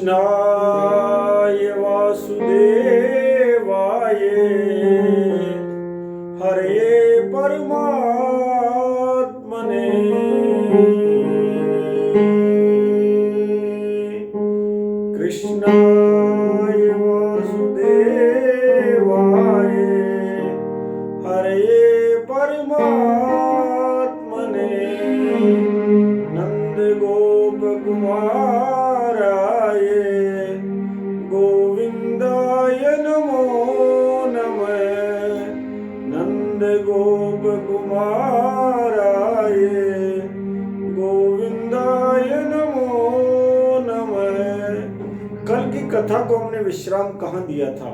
कृष्णाय वासुदेवाय हरे परमात्मने कृष्णाय वासुदेवाय हरे परमात्मने नंद गोप कुमाराय गोविंदाय नमो नमः नंद गोप कुमाराय गोविंदाय नमो नमः। कल की कथा को हमने विश्राम कहाँ दिया था?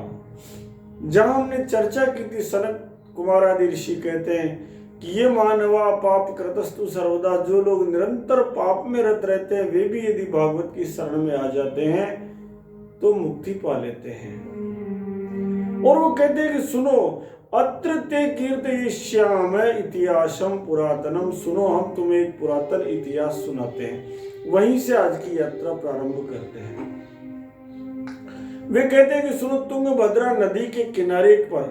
जहां हमने चर्चा की थी, सनत कुमार आदि ऋषि कहते हैं कि ये मानवा पाप कृतस्तु सर्वदा, जो लोग निरंतर पाप में रत रहते हैं वे भी यदि भागवत की शरण में आ जाते हैं तो मुक्ति पा लेते हैं। और वो कहते हैं कि सुनो, अत्र ते कीर्तयिष्यामि इतिहासम पुरातनम, सुनो हम तुम्हें एक पुरातन इतिहास सुनाते हैं। वहीं से आज की यात्रा प्रारंभ करते हैं। वे कहते हैं कि सुनो, तुंगभद्रा नदी के किनारे पर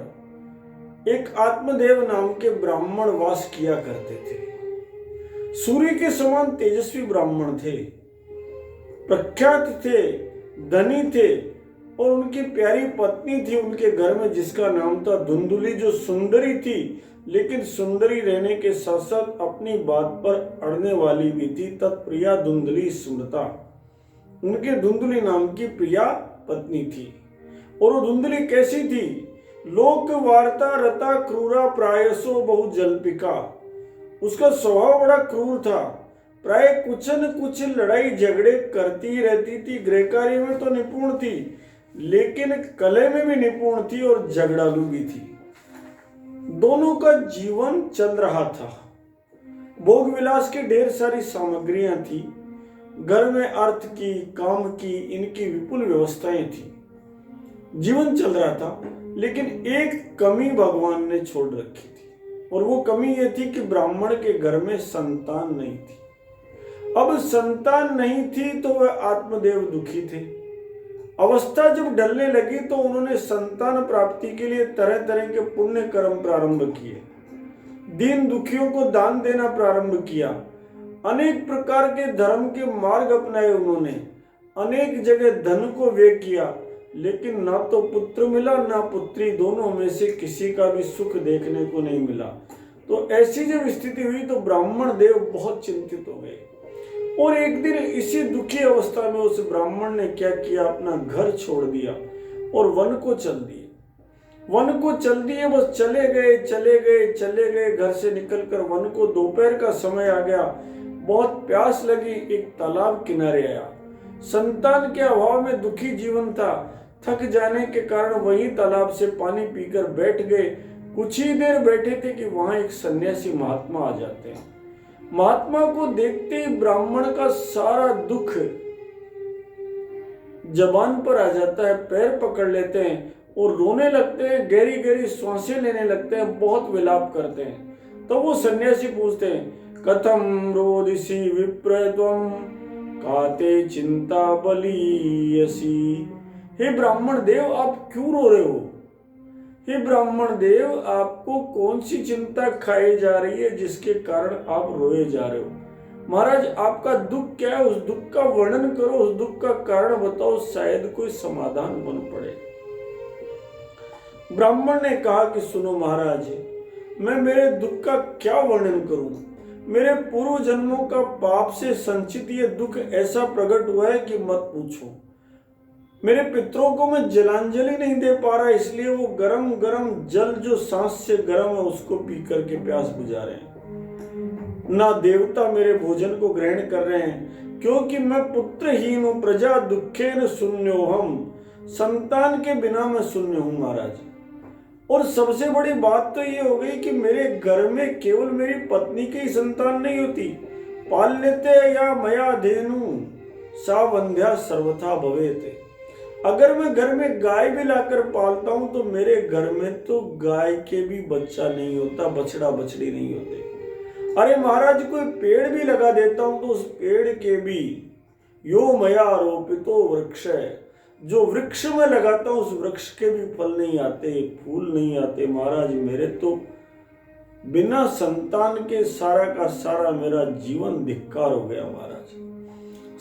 एक आत्मदेव नाम के ब्राह्मण वास किया करते थे। सूर्य के समान तेजस्वी ब्राह्मण थे, प्रख्यात थे, धनी थे और उनकी प्यारी पत्नी थी उनके घर में जिसका नाम था धुंधुली, जो सुंदरी थी लेकिन सुंदरी रहने के साथ साथ अपनी बात पर अड़ने वाली भी थी। तत्प्रिया धुंधली स्मृता, उनके धुंधली नाम की प्रिया पत्नी थी। और वो धुंधली कैसी थी? लोक वार्ता रता क्रूरा प्रायसो बहु जल्पिका, उसका स्वभाव बड़ा क्रूर था, प्राय कुछ न कुछ लड़ाई झगड़े करती रहती थी। गृहकार्य में तो निपुण थी लेकिन कले में भी निपुण थी और झगड़ालू भी थी। दोनों का जीवन चल रहा था। भोग विलास की ढेर सारी सामग्रियां थी, घर में अर्थ की, काम की, इनकी विपुल व्यवस्थाएं थी। जीवन चल रहा था लेकिन एक कमी भगवान ने छोड़ रखी थी और वो कमी ये थी कि ब्राह्मण के घर में संतान नहीं थी। अब संतान नहीं थी तो वह आत्मदेव दुखी थे। अवस्था जब ढलने लगी तो उन्होंने संतान प्राप्ति के लिए तरह तरह के पुण्य कर्म प्रारंभ किए, दीन दुखियों को दान देना प्रारंभ किया, अनेक प्रकार के धर्म के मार्ग अपनाए उन्होंने, अनेक जगह धन को व्यय किया लेकिन ना तो पुत्र मिला ना पुत्री, दोनों में से किसी का भी सुख देखने को नहीं मिला। तो ऐसी जब स्थिति हुई तो ब्राह्मण देव बहुत चिंतित हो गए और एक दिन इसी दुखी अवस्था में उस ब्राह्मण ने क्या किया, अपना घर छोड़ दिया और वन को चल दिए। वन को चल दिए, बस चले गए घर से निकलकर वन को। दोपहर का समय आ गया, बहुत प्यास लगी, एक तालाब किनारे आया। संतान के अभाव में दुखी जीवन था, थक जाने के कारण वही तालाब से पानी पीकर बैठ गए। कुछ ही देर बैठे थे कि वहां एक सन्यासी महात्मा आ जाते हैं। महात्मा को देखते ही ब्राह्मण का सारा दुख जबान पर आ जाता है, पैर पकड़ लेते हैं और रोने लगते हैं, गहरी गहरी सांसें लेने लगते हैं, बहुत विलाप करते हैं। तो वो सन्यासी पूछते हैं, कथम रोदिसी विप्र त्वम काते चिंता बलीयसी। हे ब्राह्मण देव, आप क्यों रो रहे हो? हे ब्राह्मण देव, आपको कौन सी चिंता खाई जा रही है जिसके कारण आप रोए जा रहे हो? महाराज, आपका दुख क्या है? उस दुख का वर्णन करो, उस दुख का कारण बताओ, शायद कोई समाधान बन पड़े। ब्राह्मण ने कहा कि सुनो महाराज, मैं मेरे दुख का क्या वर्णन करूं? मेरे पूर्व जन्मों का पाप से संचित ये दुख ऐसा प्रकट हुआ है कि मत पूछो। मेरे पितरों को मैं जलांजलि नहीं दे पा रहा, इसलिए वो गरम गरम जल जो सांस से गरम है उसको पी करके प्यास बुझा रहे हैं। ना देवता मेरे भोजन को ग्रहण कर रहे हैं क्योंकि मैं पुत्रहीन हूं। प्रजा दुखेन शून्यो हम, संतान के बिना मैं शून्य हूं महाराज। और सबसे बड़ी बात तो ये हो गई कि मेरे घर में केवल मेरी पत्नी की ही संतान नहीं होती, पाल लेते या मया धेनु सा वंध्या सर्वथा भवेते। अगर मैं घर में गाय भी लाकर पालता हूं तो मेरे घर में तो गाय के भी बच्चा नहीं होता, बछड़ा बछड़ी नहीं होते। अरे महाराज, कोई पेड़ भी लगा देता हूं तो उस पेड़ के भी यो मया रोपितो वृक्ष, जो वृक्ष में लगाता हूं उस वृक्ष के भी फल नहीं आते, फूल नहीं आते। महाराज मेरे तो बिना संतान के सारा का सारा मेरा जीवन धिक्कार हो गया। महाराज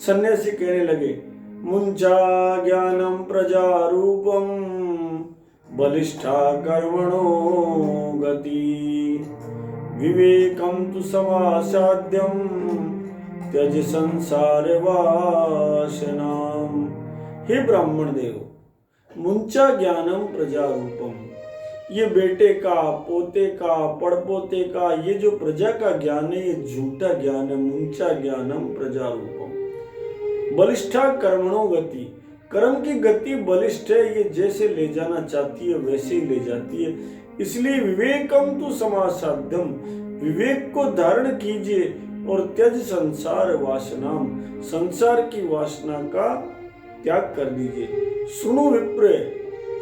सन्यासी कहने लगे, मुंचा ज्ञानम प्रजा रूपम बलिष्ठा कर्मणो गति, विवेकम तु समासाद्यम त्यज संसार वासनाम। हे ब्राह्मण देव, मुंचा ज्ञानम प्रजा रूपम, ये बेटे का, पोते का, पड़पोते का, ये जो प्रजा का ज्ञान है ये झूठा ज्ञान है। मुंचा ज्ञानम प्रजा रूपम बलिष्ठा कर्मणो गति, कर्म की गति बलिष्ठ है, ये जैसे ले जाना चाहती है वैसे ही ले जाती है। इसलिए विवेकम तु समासाध्यम, विवेक को धारण कीजिए और त्यज संसार वासनाम, संसार की वासना का त्याग कर दीजिए। सुनो विप्र,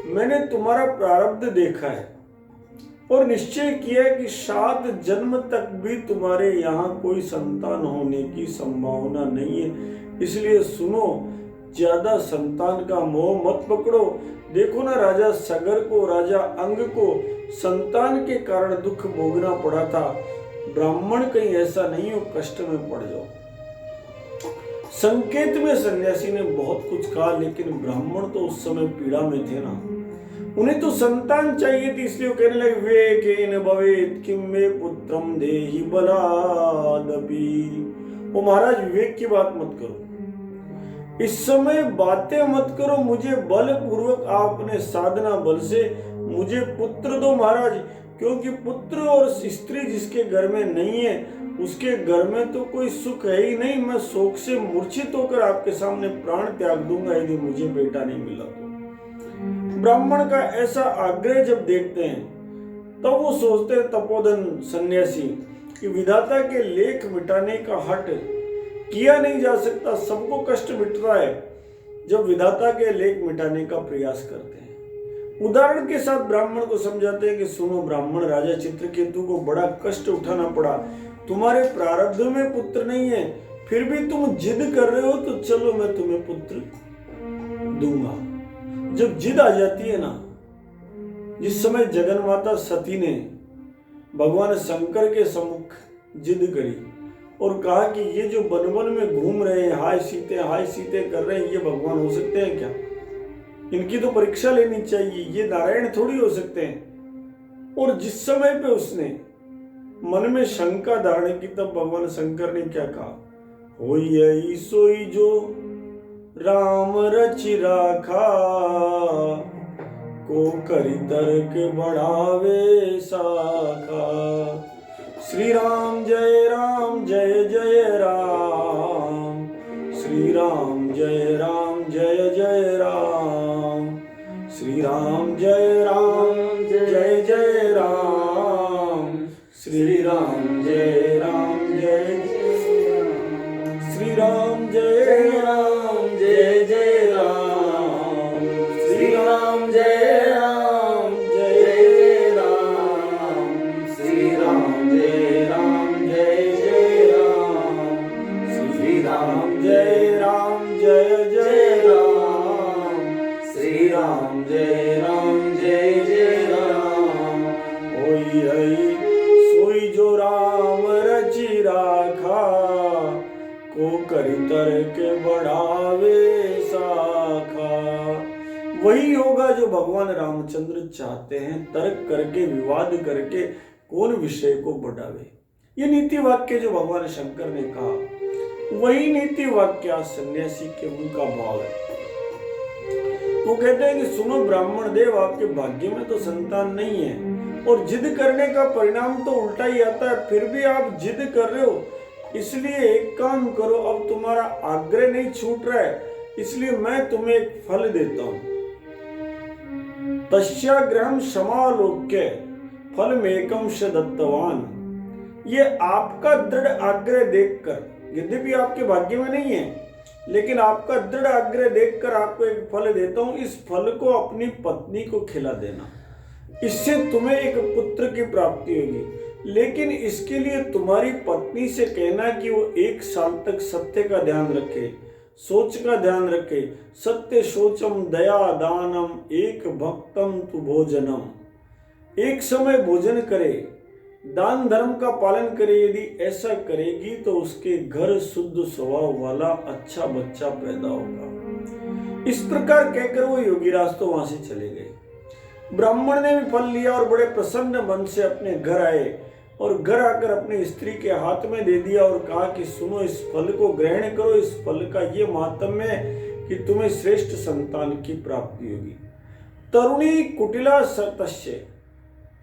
मैंने तुम्हारा प्रारब्ध देखा है और निश्चय किया है कि 7 जन्म तक भी तुम्हारे यहाँ कोई संतान होने की संभावना नहीं है। इसलिए सुनो, ज्यादा संतान का मोह मत पकड़ो। देखो ना, राजा सगर को, राजा अंग को संतान के कारण दुख भोगना पड़ा था। ब्राह्मण कहीं ऐसा नहीं हो कष्ट में पड़ जाओ। संकेत में सन्यासी ने बहुत कुछ कहा, लेकिन ब्राह्मण तो उस समय पीड़ा में थे ना, उन्हें तो संतान चाहिए थी। इसलिए वो कहने लगे, विवेकेन भवेत् किम मे पुत्रम देहि बलादपि। वो महाराज विवेक की बात मत करो, इस समय बातें मत करो, मुझे बल पूर्वक आप अपने साधना बल से मुझे पुत्र दो महाराज। क्योंकि पुत्र और स्त्री जिसके घर में नहीं है उसके घर में तो कोई सुख है ही नहीं। मैं शोक से मूर्छित होकर आपके सामने प्राण त्याग दूंगा यदि मुझे बेटा नहीं मिला तो। ब्राह्मण का ऐसा आग्रह जब देखते हैं तब तो वो सोचते हैं तपोधन सन्यासी कि विधाता के लेख मिटाने का हट किया नहीं जा सकता। सबको कष्ट मिट रहा है जब विधाता के लेख मिटाने का प्रयास करते हैं। उदाहरण के साथ ब्राह्मण को समझाते हैं कि सुनो ब्राह्मण, राजा चित्रकेतु को बड़ा कष्ट उठाना पड़ा, तुम्हारे प्रारब्ध में पुत्र नहीं है, फिर भी तुम जिद कर रहे हो, तो चलो मैं तुम्हें पुत्र दूंगा। जब जिद आ जाती है ना, जिस समय जगन माता सती ने भगवान शंकर के सम्मुख जिद करी और कहा कि ये जो वन वन में घूम रहे हैं, हाय सीते कर रहे हैं, ये भगवान हो सकते हैं क्या? इनकी तो परीक्षा लेनी चाहिए, ये नारायण थोड़ी हो सकते हैं। और जिस समय पे उसने मन में शंका धारण की, तब भगवान शंकर ने क्या कहा, होई यही सोई जो राम रचि राखा, को करी तर्क बढ़ावे साखा। श्री राम जय जय राम, श्री राम जय जय राम, श्री राम जय जय राम, श्री राम जय श्री राम जय जय राम, श्री राम जय राम, श्री राम जय जय राम, श्री राम जय जय राम, श्री राम जय राम। ओई सोई जो राम रचि राखा, को करी तर्क बढ़ावे साखा। वही होगा जो भगवान रामचंद्र चाहते हैं, तर्क करके विवाद करके कौन विषय को बढ़ावे। ये नीति वाक्य जो भगवान शंकर ने कहा, वही नीति वाक्य सन्यासी के मुंह का भाव है। वो कहते हैं कि सुनो ब्राह्मण देव, आपके भाग्य में तो संतान नहीं है और जिद करने का परिणाम तो उल्टा ही आता है, फिर भी आप जिद कर रहे हो। इसलिए एक काम करो, अब तुम्हारा आग्रह नहीं छूट रहा है, इसलिए मैं तुम्हें एक फल देता हूं। तस्याग्रहम समालोक्य फलमेकम स दत्तवान। ये आपका दृढ़ आग्रह देखकर, यद्यपि आपके भाग्य में नहीं है, लेकिन आपका दृढ़ आग्रह देखकर आपको एक फल देता हूं। इस फल को अपनी पत्नी को खिला देना, इससे तुम्हें एक पुत्र की प्राप्ति होगी। लेकिन इसके लिए तुम्हारी पत्नी से कहना कि वो 1 साल तक सत्य का ध्यान रखे, सोच का ध्यान रखे। सत्य शोचम दया दानम एक भक्तम तु भोजनम। एक समय भोजन करे, दान धर्म का पालन करे। यदि ऐसा करेगी तो उसके घर शुद्ध स्वभाव वाला अच्छा बच्चा पैदा होगा। इस प्रकार कहकर वो योगीराज तो वहां से चले गए। ब्राह्मण ने भी फल लिया और बड़े प्रसन्न मन से अपने घर आए और घर आकर अपनी स्त्री के हाथ में दे दिया और कहा कि सुनो, इस फल को ग्रहण करो। इस फल का ये महात्म्य है कि तुम्हें श्रेष्ठ संतान की प्राप्ति होगी। तरुणी कुटिला सतस्य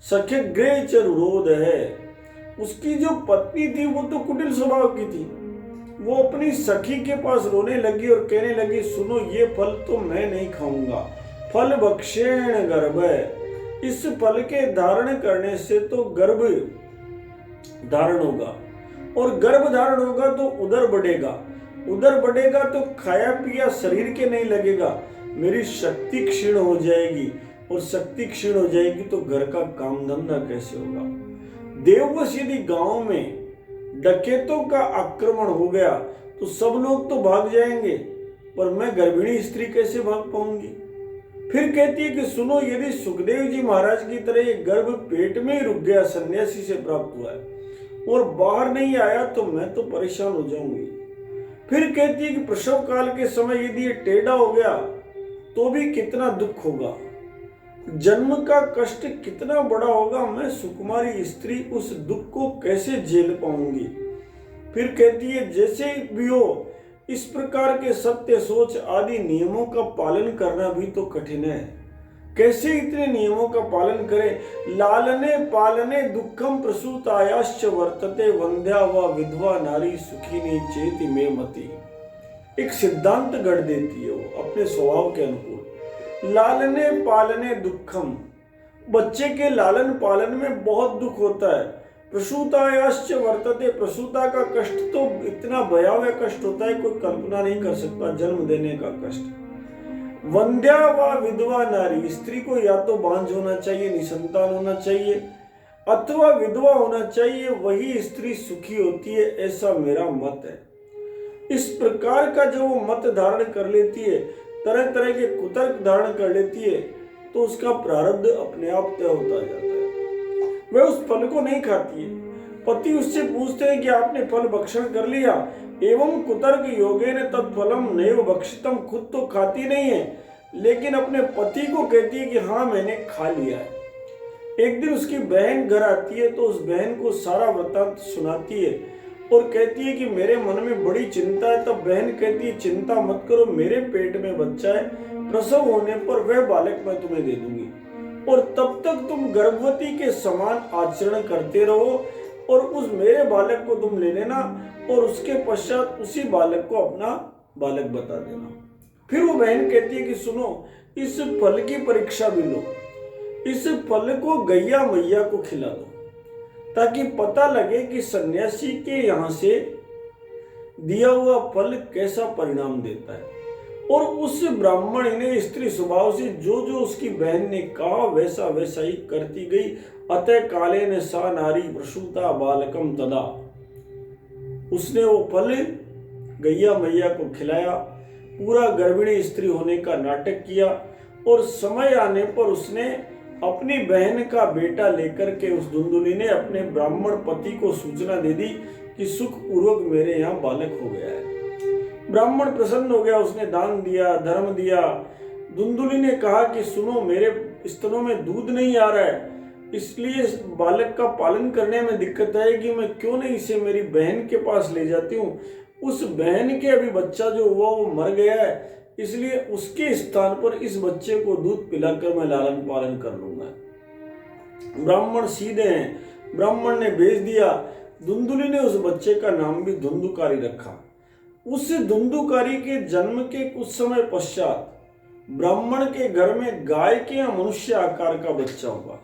सख्य गृह च रुरोध है। उसकी जो पत्नी थी वो तो कुटिल स्वभाव की थी। वो अपनी सखी के पास रोने लगी और कहने लगी, सुनो, ये फल तो मैं नहीं खाऊंगा। फल भक्षेण गर्भ है। इस फल के धारण करने से तो गर्भ धारण होगा और गर्भ धारण होगा तो उदर बढ़ेगा। उदर बढ़ेगा तो खाया पिया शरीर के नहीं लगेगा। मेरी शक्ति क्षीण हो जाएगी और शक्ति क्षीण हो जाएगी तो घर का काम धंधा कैसे होगा। देववश यदि गांव में डकैतों का आक्रमण हो गया तो सब लोग तो भाग जाएंगे, पर मैं गर्भिणी स्त्री कैसे भाग पाऊंगी। फिर कहती है कि सुनो, यदि सुखदेव जी महाराज की तरह ये गर्भ पेट में ही रुक गया, सन्यासी से प्राप्त हुआ है, और बाहर नहीं आया तो मैं तो परेशान हो जाऊंगी। फिर कहती है कि प्रसव काल के समय यदि ये टेढ़ा हो गया तो भी कितना दुख होगा। जन्म का कष्ट कितना बड़ा होगा। मैं सुकुमारी स्त्री उस दुख को कैसे झेल पाऊंगी। फिर कहती है, जैसे भी हो, इस प्रकार के सत्य सोच आदि नियमों का पालन करना भी तो कठिन है। कैसे इतने नियमों का पालन करें। लालने पालने दुखम प्रसूतायाश्च वर्तते वंध्या व विधवा नारी सुखिनी चेति में मति। एक सिद्धांत गढ़ देती है वो अपने स्वभाव के अनुकूल। लालने पालने दुखम, बच्चे के लालन पालन में बहुत दुख होता है। प्रसूतायाश्च वर्तते, प्रसूता का कष्ट तो इतना भयावह कष्ट होता है, कोई कल्पना नहीं कर सकता। जन्म देने का कष्ट। वंध्या व विधवा नारी, स्त्री को या तो बांझ होना चाहिए, निसंतान होना चाहिए, अथवा विधवा होना चाहिए, वही स्त्री सुखी होती है, ऐसा मेरा मत है। इस प्रकार का जो वो मत धारण कर लेती है, तरह तरह के कुतर्क धारण कर लेती है, तो उसका प्रारब्ध अपने आप तय होता जाता है। वह उस फल को नहीं खाती है। पति उससे पूछते हैं कि आपने फल भक्षण कर लिया। एवं कुतर्क योगेन तत्फलम नैव भक्षितम, खुद तो खाती नहीं है लेकिन अपने पति को कहती है कि हाँ मैंने खा लिया है। एक दिन उसकी बहन घर आती है तो उस बहन को सारा वृत्तांत सुनाती है और कहती है कि मेरे मन में बड़ी चिंता है। तब बहन कहती है, चिंता मत करो, मेरे पेट में बच्चा है, प्रसव होने पर वह बालक मैं तुम्हें दे दूंगी और तब तक तुम गर्भवती के समान आचरण करते रहो और उस मेरे बालक को तुम ले लेना और उसके पश्चात उसी बालक को अपना बालक बता देना। फिर वो बहन कहती है कि सुनो, इस फल की परीक्षा भी लो, इस फल को गैया मैया को खिला दो ताकि पता लगे कि सन्यासी के यहाँ से दिया हुआ फल कैसा परिणाम देता है। और उस ब्राह्मण ने स्त्री स्वभाव से जो जो उसकी बहन ने कहा वैसा वैसा ही करती गई। अतः काले ने सा नारी प्रसूता बालकम तदा, उसने वो फल गैया मैया को खिलाया, पूरा गर्भिणी स्त्री होने का नाटक किया और समय आने पर उसने अपनी बहन का बेटा लेकर के उस धुंधुली ने अपने ब्राह्मण पति को सूचना दे दी कि सुख पूर्वक मेरे यहाँ बालक हो गया है। ब्राह्मण प्रसन्न हो गया, उसने दान दिया, धर्म दिया। धुंधुली ने कहा कि सुनो, मेरे स्तनों में दूध नहीं आ रहा है, इसलिए इस बालक का पालन करने में दिक्कत आएगी, मैं क्यों नहीं इसे मेरी बहन के पास ले जाती हूँ। उस बहन के अभी बच्चा जो हुआ वो मर गया है, इसलिए उसके स्थान पर इस बच्चे को दूध पिलाकर मैं लालन पालन कर लूंगा। ब्राह्मण सीधे हैं, ब्राह्मण ने भेज दिया। धुंधुली ने उस बच्चे का नाम भी धुंधुकारी रखा। उस धुंधुकारी के जन्म के कुछ समय पश्चात ब्राह्मण के घर में गाय के या मनुष्य आकार का बच्चा हुआ।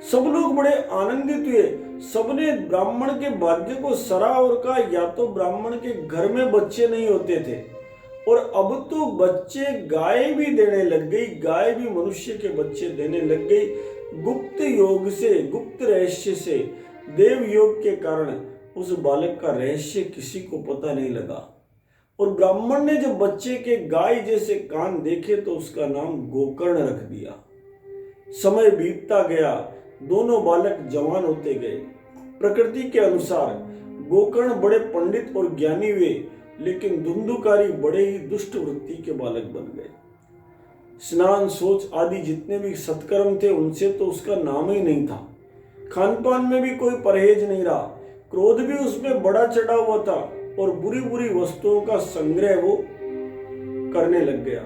सब लोग बड़े आनंदित हुए। सबने ब्राह्मण के भाग्य को सराहा और कहा, या तो ब्राह्मण के घर में बच्चे नहीं होते थे और अब तो बच्चे गाय भी देने लग गई, गाय भी मनुष्य के बच्चे देने लग गई। गुप्त योग से, गुप्त रहस्य से, देव योग के कारण उस बालक का रहस्य किसी को पता नहीं लगा। और ब्राह्मण ने जब बच्चे के गाय जैसे कान देखे तो उसका नाम गोकर्ण रख दिया। समय बीतता गया, दोनों बालक जवान होते गए। प्रकृति के अनुसार गोकर्ण बड़े पंडित और ज्ञानी हुए, लेकिन धुंधुकारी बड़े ही दुष्ट वृत्ति के बालक बन गए। स्नान शौच आदि जितने भी सत्कर्म थे उनसे तो उसका नाम ही नहीं था। खान पान में भी कोई परहेज नहीं रहा। क्रोध भी उसमें बड़ा चढ़ा हुआ था और बुरी बुरी वस्तुओं का संग्रह वो करने लग गया।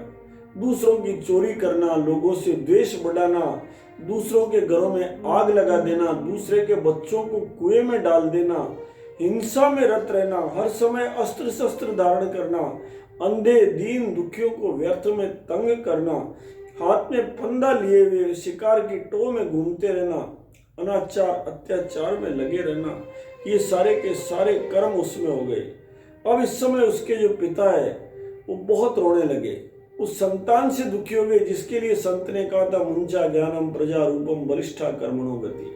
दूसरों की चोरी करना, लोगों से द्वेष बढ़ाना, दूसरों के घरों में आग लगा देना, दूसरे के बच्चों को कुएं में डाल देना, हिंसा में रत रहना, हर समय अस्त्र शस्त्र धारण करना, अंधे दीन दुखियों को व्यर्थ में तंग करना, हाथ में फंदा लिए हुए शिकार की टो में घूमते रहना, अनाचार अत्याचार में लगे रहना, ये सारे के सारे कर्म उसमें हो गए। अब इस समय उसके जो पिता है वो बहुत रोने लगे। उस संतान से दुखी हो गए जिसके लिए संत ने कहा था मुंचा ज्ञानम प्रजा रूपम बलिष्ठा कर्मणो गति।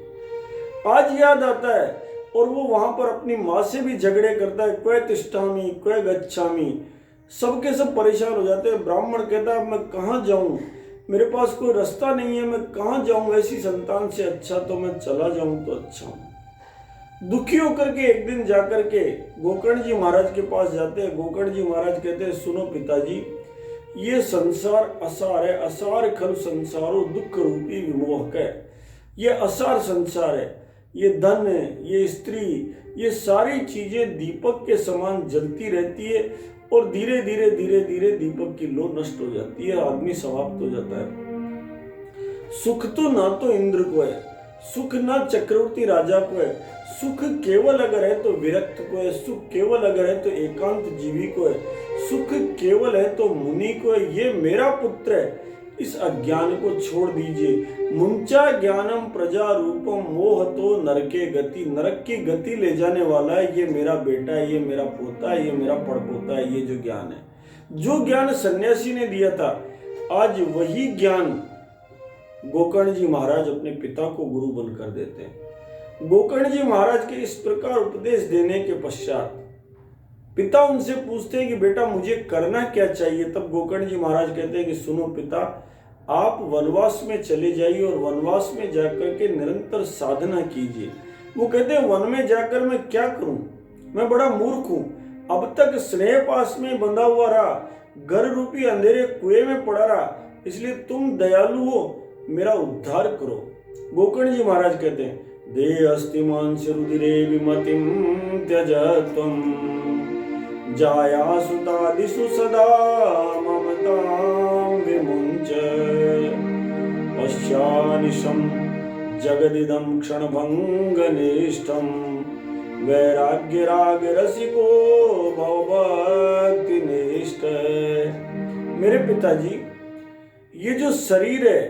आज याद आता है और वो वहां पर अपनी माँ से भी झगड़े करता है, क्वे तिष्ठामी क्वे गच्छामी, सबके सब परेशान हो जाते हैं। ब्राह्मण कहता है मैं कहाँ जाऊं, मेरे पास कोई रास्ता नहीं है, मैं कहाँ जाऊं, ऐसी संतान से अच्छा तो मैं चला जाऊं तो अच्छा हूं। दुखी होकर के एक दिन जाकर के गोकर्ण जी महाराज के पास जाते हैं। गोकर्ण जी महाराज कहते हैं सुनो पिताजी, ये संसार असार है, असार खल संसारो दुख रूपी विमोहक है। ये असार संसार है, ये धन है, ये स्त्री, ये सारी चीजें दीपक के समान जलती रहती है और धीरे धीरे धीरे धीरे दीपक की लो नष्ट हो जाती है, आदमी समाप्त हो जाता है। सुख तो ना तो इंद्र को है, सुख ना चक्रवर्ती राजा को है, सुख केवल अगर है तो विरक्त को है, सुख केवल अगर है तो एकांत जीवी को है, सुख केवल है तो मुनि को है। ये मेरा पुत्र है, इस अज्ञान को छोड़ दीजिए। मुंचा ज्ञानम प्रजा रूपम मोह तो नरके गति, नरक की गति ले जाने वाला है ये मेरा बेटा है, ये मेरा पोता है, ये मेरा पड़पोता है। ये जो ज्ञान है, जो ज्ञान सन्यासी ने दिया था, आज वही ज्ञान गोकर्ण जी महाराज अपने पिता को गुरु बनकर देते हैं। गोकर्ण जी महाराज के इस प्रकार उपदेश देने के पश्चात पिता उनसे पूछते हैं कि बेटा मुझे करना क्या चाहिए। तब गोकर्ण जी महाराज कहते हैं कि सुनो पिता, आप वनवास में चले जाइए और वनवास में जाकर के निरंतर साधना कीजिए। वो कहते हैं वन में जाकर मैं क्या करूं, मैं बड़ा मूर्ख हूं, अब तक स्नेह पास में बंधा हुआ रहा, घर रूपी अंधेरे कुएं में पड़ा रहा, इसलिए तुम दयालु हो, मेरा उद्धार करो। गोकर्ण जी महाराज कहते हैं दे अस्तिमांस रुधिरे विमतिम त्यज त्वं जाया सुतादिषु सदा ममतां विमुञ्च पश्यानिशं जगदिदं क्षणभङ्गनिष्ठं वैराग्य राग रसिको भवभक्तिनिष्ठ। मेरे पिताजी, ये जो शरीर है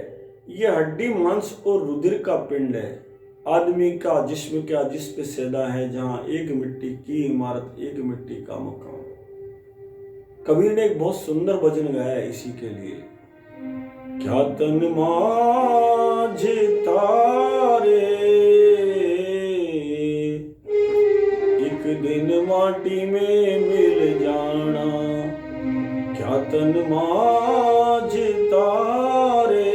ये हड्डी मांस और रुधिर का पिंड है, आदमी का जिस्म क्या जिस पे सैदा है, जहां एक मिट्टी की इमारत एक मिट्टी का मकान। कबीर ने एक बहुत सुंदर भजन गाया है इसी के लिए। क्या तन माझे तारे एक दिन माटी में मिल जाना, क्या तन माझे तारे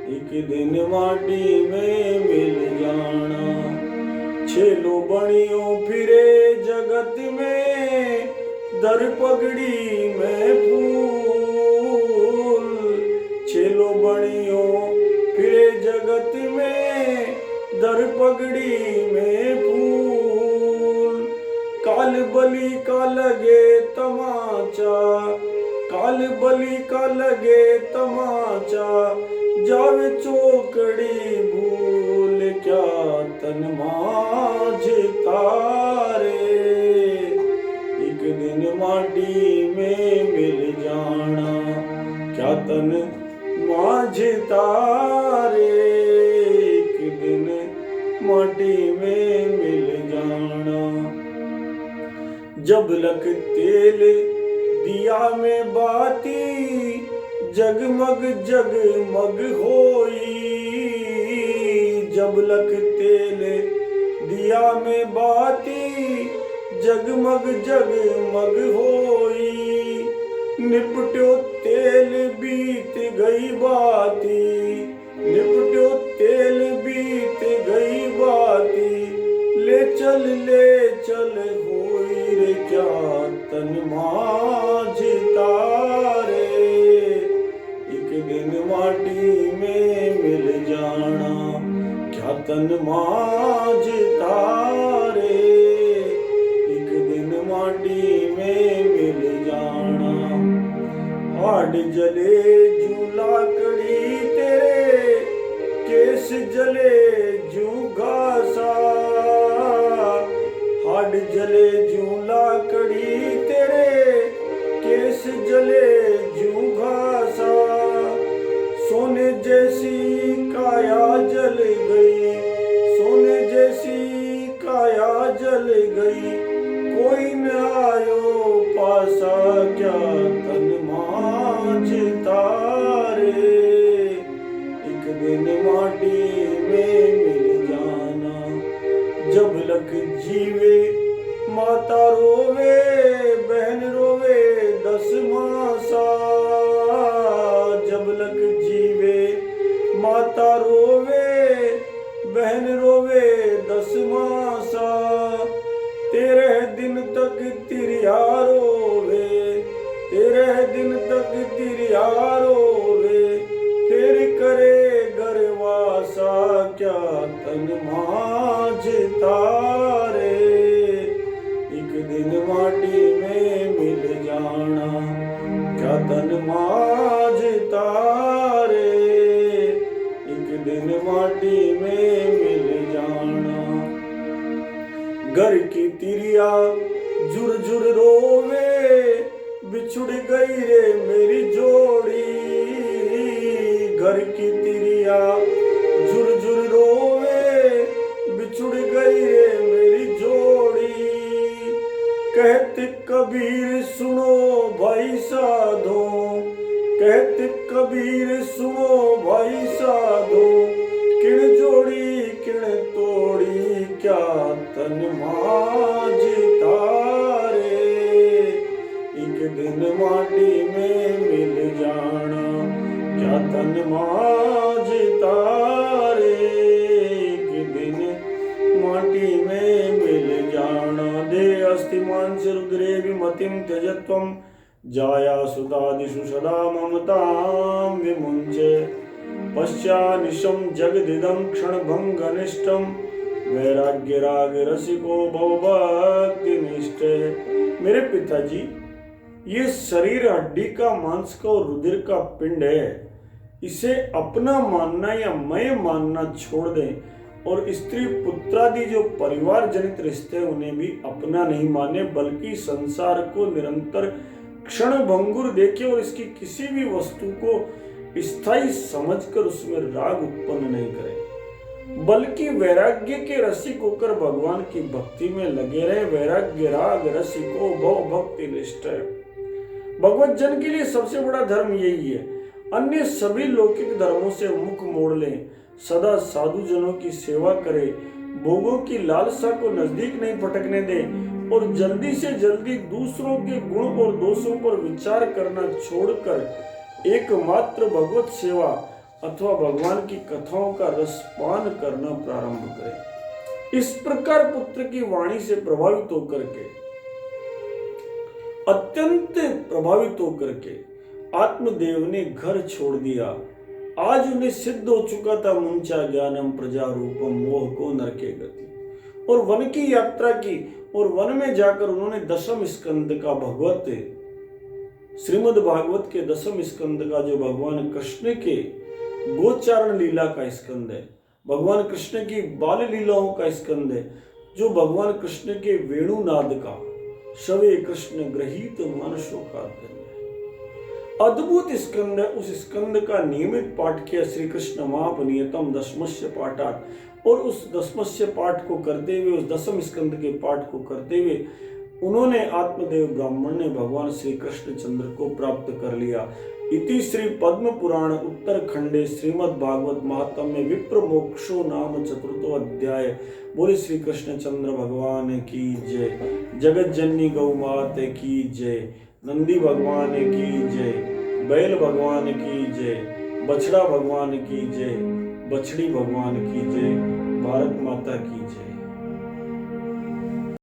एक दिन माटी में मिल जाना। छेलो बणियों फिरे जगत में, दर पगड़ी में फूल। छेलो बणियों फिरे जगत में, दर पगड़ी में फूल। काल बलि का लगे तमाचा, काल बलि का लगे तमाचा, जावे चौकड़ी भूल। क्या तन माझे तारे एक दिन माटी में मिल जाना, क्या तन माझे तारे एक दिन माटी में मिल जाना। जब लक तेल दिया में बाती, जगमग जगमग होई। जब लक तेल दिया में बाती, जगमग जगमग होई, निपट्यो तेल बीत गई बाती, निपट्यो तेल बीत गई बाती, ले चल होई रे क्या तन माझी तारे, एक दिन माटी में मिल जाना क्या तन माझी तारे, एक दिन माटी में मिल जाना। हाड जले जू लाकड़ी तेरे, केस जले जू घासा, हाड जले जू लाकड़ी तेरे, केस जले जू घासा, सोने जैसी काया जल गई, सोने जैसी काया जल गई, कोई न आयो पासा क्या तन माझ तारे, एक दिन माटी में मिल जाना। जब लख जीवे माता रोवे, बहन रोवे 10 मासा, जब लख जीवे माता रोवे, बहन रोवे 10 मासा, 13 दिन तक तिरिया रोवे, 13 दिन तक तिरिया रोवे, फिर करे गरवासा क्या तन माझ तारे, एक दिन माटी में मिल जाना क्या तन माझ तारे, एक दिन माटी में मिल जाना। घर की तिरिया झुर झुर रोवे, बिछुड़ गई रे मेरी जोड़ी, घर की तिरिया झुर झुर रोवे, बिछुड़ गई रे मेरी जोड़ी, कहते कबीर सुनो भाई साधो, कहते कबीर सुनो भाई साधो, किण जोड़ी किण तोड़ी क्या तन माझ तारे, एक दिन माटी में मिल जाना क्या तन माझ तारे, एक दिन माटी में मिल जाना। दे अस्थिमान से रुद्रे विमतिम त्यजत्वम, जाया सुतादिषु सदा ममतां विमुञ्चे, पश्चानिशं जगदिदं क्षणभङ्गनिष्ठं, वैराग्य राग रसिको भवभक्ति निष्ठे। मेरे पिताजी, ये शरीर हड्डी का, मांस का और रुधिर का पिंड है, इसे अपना मानना या मैं मानना छोड़ दें और स्त्री पुत्रादि जो परिवार जनित रिश्ते उन्हें भी अपना नहीं माने, बल्कि संसार को निरंतर क्षण भंगुर देखे और इसकी किसी भी वस्तु को स्थायी समझकर उसमें राग उत्पन्न नहीं करे, बल्कि वैराग्य के रसिक होकर भगवान की भक्ति में लगे रहे। वैराग्य राग रसिको भव भक्ति निष्ठ। भगवत जन के लिए सबसे बड़ा धर्म यही है। अन्य सभी लौकिक धर्मों से मुख मोड़ लें, सदा साधु जनों की सेवा करें, भोगों की लालसा को नजदीक नहीं फटकने दें और जल्दी से जल्दी दूसरों के गुण और दोषों पर विचार करना छोड़कर एकमात्र भगवत सेवा अथवा भगवान की कथाओं का रसपान करना प्रारंभ करें। इस प्रकार पुत्र की वाणी से प्रभावित होकर के, अत्यंत प्रभावित होकर के आत्मदेव ने घर छोड़ दिया। आज उन्हें सिद्ध हो चुका था मुंचा ज्ञानम प्रजा रूपम, मोह को नरके गति, और वन की यात्रा की और वन में जाकर उन्होंने दशम स्कंद का भगवत श्रीमद् भागवत के दशम स्कंद का जो भगवान कृष्ण के गोचारण लीला का स्कंद है, भगवान कृष्ण की बाल लीलाओं का स्कंद है, जो भगवान कृष्ण के वेणुनाद का शवे कृष्ण ग्रहीत मानसों का अध्ययन है, अद्भुत स्कंद है। उस स्कंद का नियमित पाठ किया श्री कृष्ण महापनियतम दशमस्य पाठात, और उस दशमस्य पाठ को करते हुए, उस दशम स्कंद के पाठ को करते हुए उन्होंने आत्मदेव ब्राह्मण ने भगवान श्री कृष्ण चंद्र को प्राप्त कर लिया। इति श्री पद्म पुराण उत्तरखंडे श्रीमद् भागवत महात्म्य विप्र मोक्षो नाम चतुर्थो अध्याय। बोले श्री कृष्ण चंद्र भगवान की जय। जगत जननी गौ मात की जय। नंदी भगवान की जय। बैल भगवान की जय। बछड़ा भगवान की जय। बछड़ी भगवान की जय। भारत माता की जय।